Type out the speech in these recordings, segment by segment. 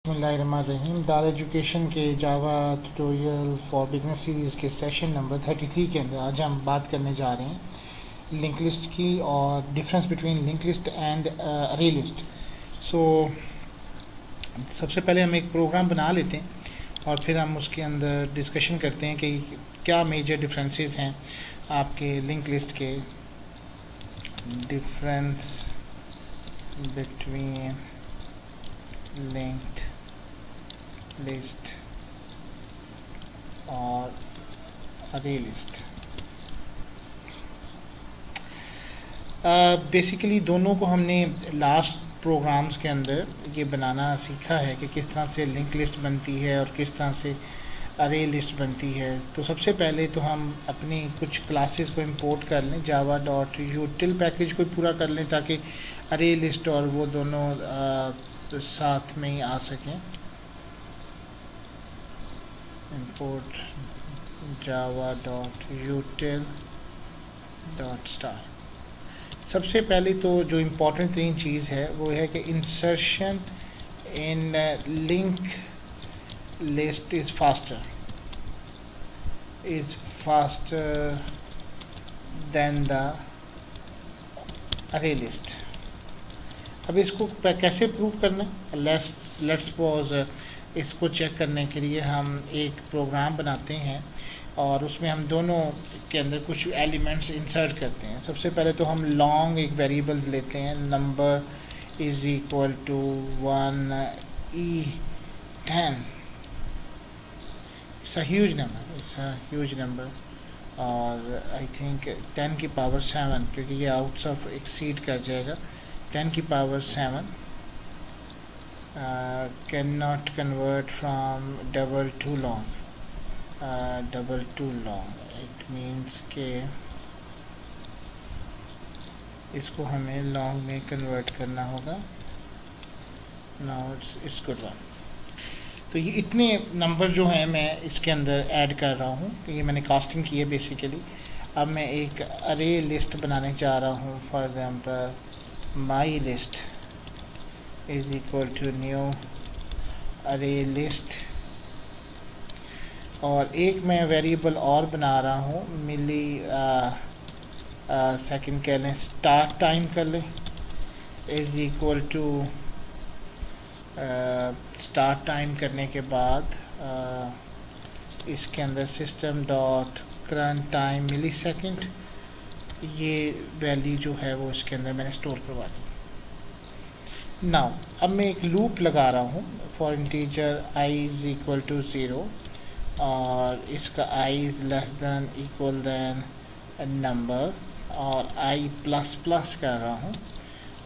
बिस्मिल्लाहिर्रहमानिर्रहीम। दार एजुकेशन के जावा ट्यूटोरियल फॉर बिगनर सीरीज़ के सेशन नंबर 33 के अंदर आज हम बात करने जा रहे हैं लिंक लिस्ट की और difference between link list and अरे लिस्ट। सो सबसे पहले हम एक प्रोग्राम बना लेते हैं और फिर हम उसके अंदर डिस्कशन करते हैं कि क्या मेजर डिफरेंसेस हैं आपके लिंक लिस्ट के। डिफरेंस बिटवीन लिंक्ड लिस्ट और अरे लिस्ट। बेसिकली दोनों को हमने लास्ट प्रोग्राम्स के अंदर ये बनाना सीखा है कि किस तरह से लिंक लिस्ट बनती है और किस तरह से अरे लिस्ट बनती है। तो सबसे पहले तो हम अपनी कुछ क्लासेस को इंपोर्ट कर लें, java.util पैकेज को पूरा कर लें ताकि अरे लिस्ट और वो दोनों साथ में ही आ सकें। import java.util.star। सबसे पहले तो जो इम्पोर्टेंट तीन चीज़ है वो है कि insertion in link list is faster than the अरे लिस्ट। अब इसको कैसे प्रूव करना है, लेट्स सपोज इसको चेक करने के लिए हम एक प्रोग्राम बनाते हैं और उसमें हम दोनों के अंदर कुछ एलिमेंट्स इंसर्ट करते हैं। सबसे पहले तो हम लॉन्ग एक वेरिएबल लेते हैं, number is equal to 1e10। It's a huge number और आई थिंक 10 की पावर 7 क्योंकि ये आउट्स ऑफ एक्सीड कर जाएगा। 10 की power 7 cannot convert from double to long। it means के इसको हमें लॉन्ग में कन्वर्ट करना होगा। now it's good one। तो ये इतने नंबर जो हैं मैं इसके अंदर ऐड कर रहा हूँ कि ये मैंने कास्टिंग की है बेसिकली। अब मैं एक अरे लिस्ट बनाने जा रहा हूँ। For example my list is equal to new array list और एक मैं वेरिएबल और बना रहा हूँ मिली सेकंड कह लें, स्टार्ट टाइम कर लें, is equal to start time करने के बाद इसके अंदर सिस्टम डॉट करंट टाइम मिली सेकेंड, ये वैल्यू जो है वो इसके अंदर मैंने स्टोर करवा दी। नाउ अब मैं एक लूप लगा रहा हूँ for integer i is equal to 0 और इसका i is less than equal than number और i प्लस प्लस कर रहा हूँ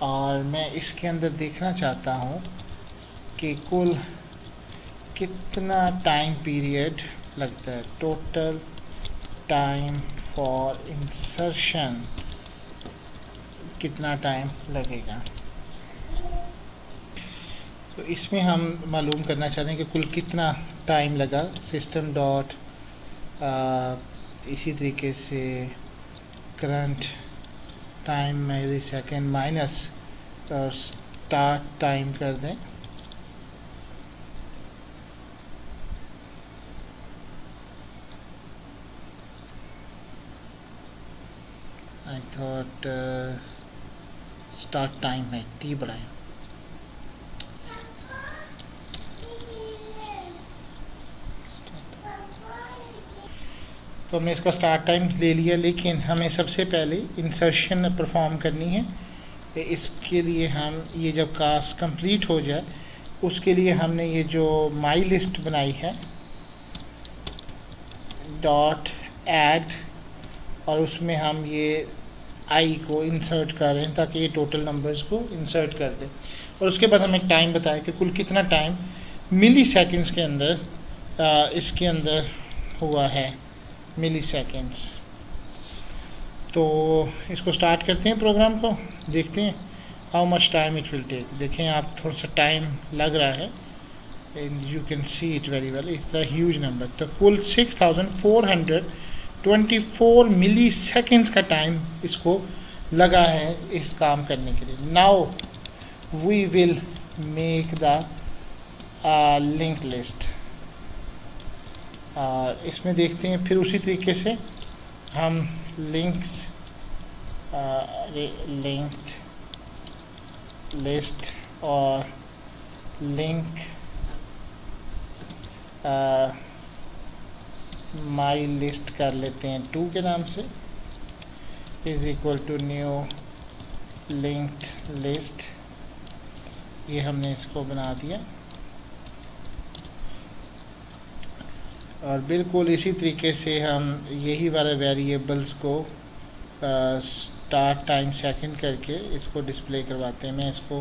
और मैं इसके अंदर देखना चाहता हूँ कि कुल कितना टाइम पीरियड लगता है। टोटल टाइम फॉर इंसर्शन कितना टाइम लगेगा। तो इसमें हम मालूम करना चाहते हैं कि कुल कितना टाइम लगा। सिस्टम डॉट इसी तरीके से करंट टाइम मिली सेकेंड माइनस और स्टार्ट टाइम कर दें। आई थॉट स्टार्ट टाइम है टी बढ़ाएं। तो हमने इसका स्टार्ट टाइम ले लिया, लेकिन हमें सबसे पहले इंसर्शन परफॉर्म करनी है। इसके लिए हम ये जब कास्ट कंप्लीट हो जाए उसके लिए हमने ये जो माई लिस्ट बनाई है डॉट ऐड और उसमें हम ये आई को इंसर्ट कर रहे हैं ताकि ये टोटल नंबर्स को इंसर्ट कर दे। और उसके बाद हमें टाइम बताया कि कुल कितना टाइम मिली सेकेंड्स के अंदर इसके अंदर हुआ है, मिली सेकेंड्स। तो इसको स्टार्ट करते हैं प्रोग्राम को, देखते हैं how much time it will take. देखें आप थोड़ा सा टाइम लग रहा है and you can see it very well, it's a huge number. तो कुल 6424 मिली सेकेंड्स का टाइम इसको लगा है इस काम करने के लिए। Now we will make the link list. इसमें देखते हैं फिर उसी तरीके से हम लिंक्ड लिस्ट और लिंक माई लिस्ट कर लेते हैं 2 के नाम से, is equal to new linked list. ये हमने इसको बना दिया और बिल्कुल इसी तरीके से हम यही वाले वेरिएबल्स को स्टार्ट टाइम सेकंड करके इसको डिस्प्ले करवाते हैं। मैं इसको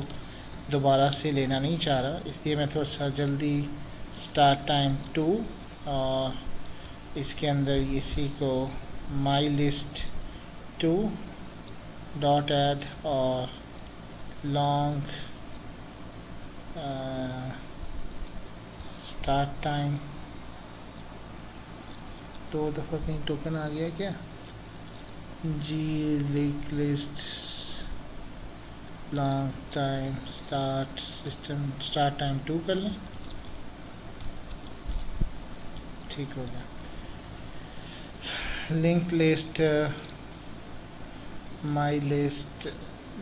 दोबारा से लेना नहीं चाह रहा, इसलिए मैं थोड़ा सा जल्दी स्टार्ट टाइम 2 और इसके अंदर इसी को माई लिस्ट 2 डॉट ऐड और लॉन्ग स्टार्ट टाइम 2 दफ़ा कहीं टोकन आ गया क्या जी, link list long time start system start time 2 कर लें, ठीक हो गया। Link list my list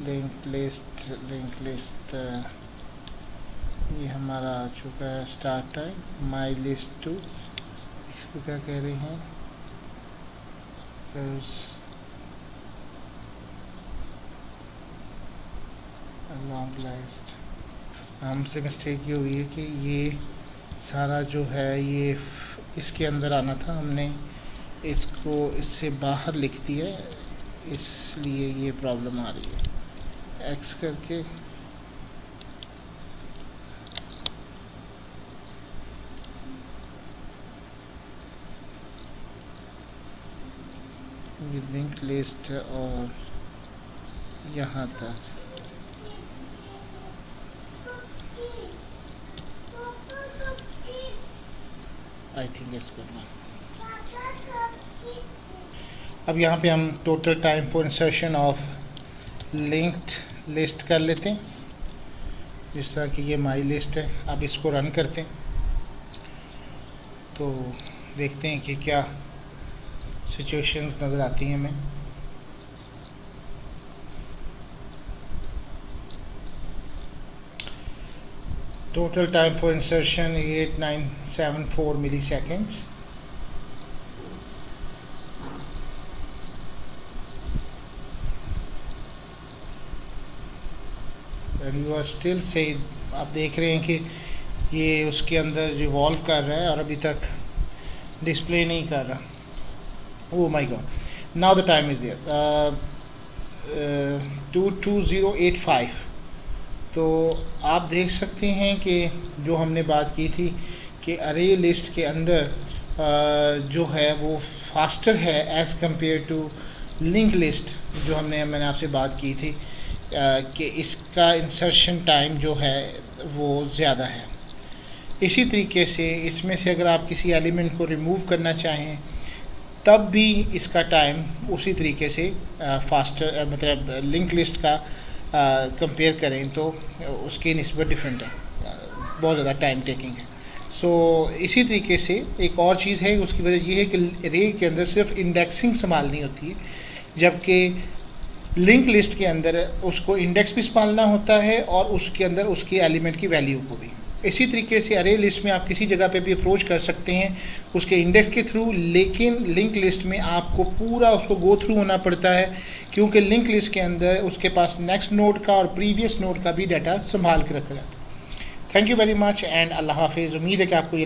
link list ये हमारा आ चुका है स्टार्ट टाइम माई लिस्ट 2। इसको क्या कह रहे हैं, लॉन्ग लिस्ट। हमसे मिस्टेक ये हुई है कि ये सारा जो है ये इसके अंदर आना था, हमने इसको इससे बाहर लिख दिया, इसलिए ये प्रॉब्लम आ रही है। एक्स करके ये लिंक लिस्ट और यहाँ तक I think it's good now. अब यहाँ पे हम total time for insertion of linked list कर लेते हैं, जिस तरह की ये माई लिस्ट है। अब इसको रन करते हैं तो देखते हैं कि क्या सिचुएशंस नज़र आती हैं हमें। Total time for insertion 8974 milliseconds. You are still say आप देख रहे हैं कि ये उसके अंदर रिवॉल्व कर रहा है और अभी तक डिस्प्ले नहीं कर रहा। Oh my God, now the time is there 22085। तो आप देख सकते हैं कि जो हमने बात की थी कि अरे लिस्ट के अंदर जो है वो फास्टर है as compare to link list, जो मैंने आपसे बात की थी कि इसका इंसर्शन टाइम जो है वो ज़्यादा है। इसी तरीके से इसमें से अगर आप किसी एलिमेंट को रिमूव करना चाहें तब भी इसका टाइम उसी तरीके से फास्टर मतलब लिंक लिस्ट का कंपेयर करें तो उसकी निस्बत डिफरेंट है, बहुत ज़्यादा टाइम टेकिंग है। सो इसी तरीके से एक और चीज़ है, उसकी वजह यह है कि रे के अंदर सिर्फ इंडेक्सिंग संभालनी होती है, जबकि लिंक लिस्ट के अंदर उसको इंडेक्स भी संभालना होता है और उसके अंदर उसकी एलिमेंट की वैल्यू को भी। इसी तरीके से अरे लिस्ट में आप किसी जगह पे भी अप्रोच कर सकते हैं उसके इंडेक्स के थ्रू, लेकिन लिंक लिस्ट में आपको पूरा उसको गो थ्रू होना पड़ता है, क्योंकि लिंक लिस्ट के अंदर उसके पास नेक्स्ट नोड का और प्रीवियस नोड का भी डाटा संभाल के रखा जाता है। Thank you very much and अल्लाह हाफिज़। उम्मीद है कि आपको ये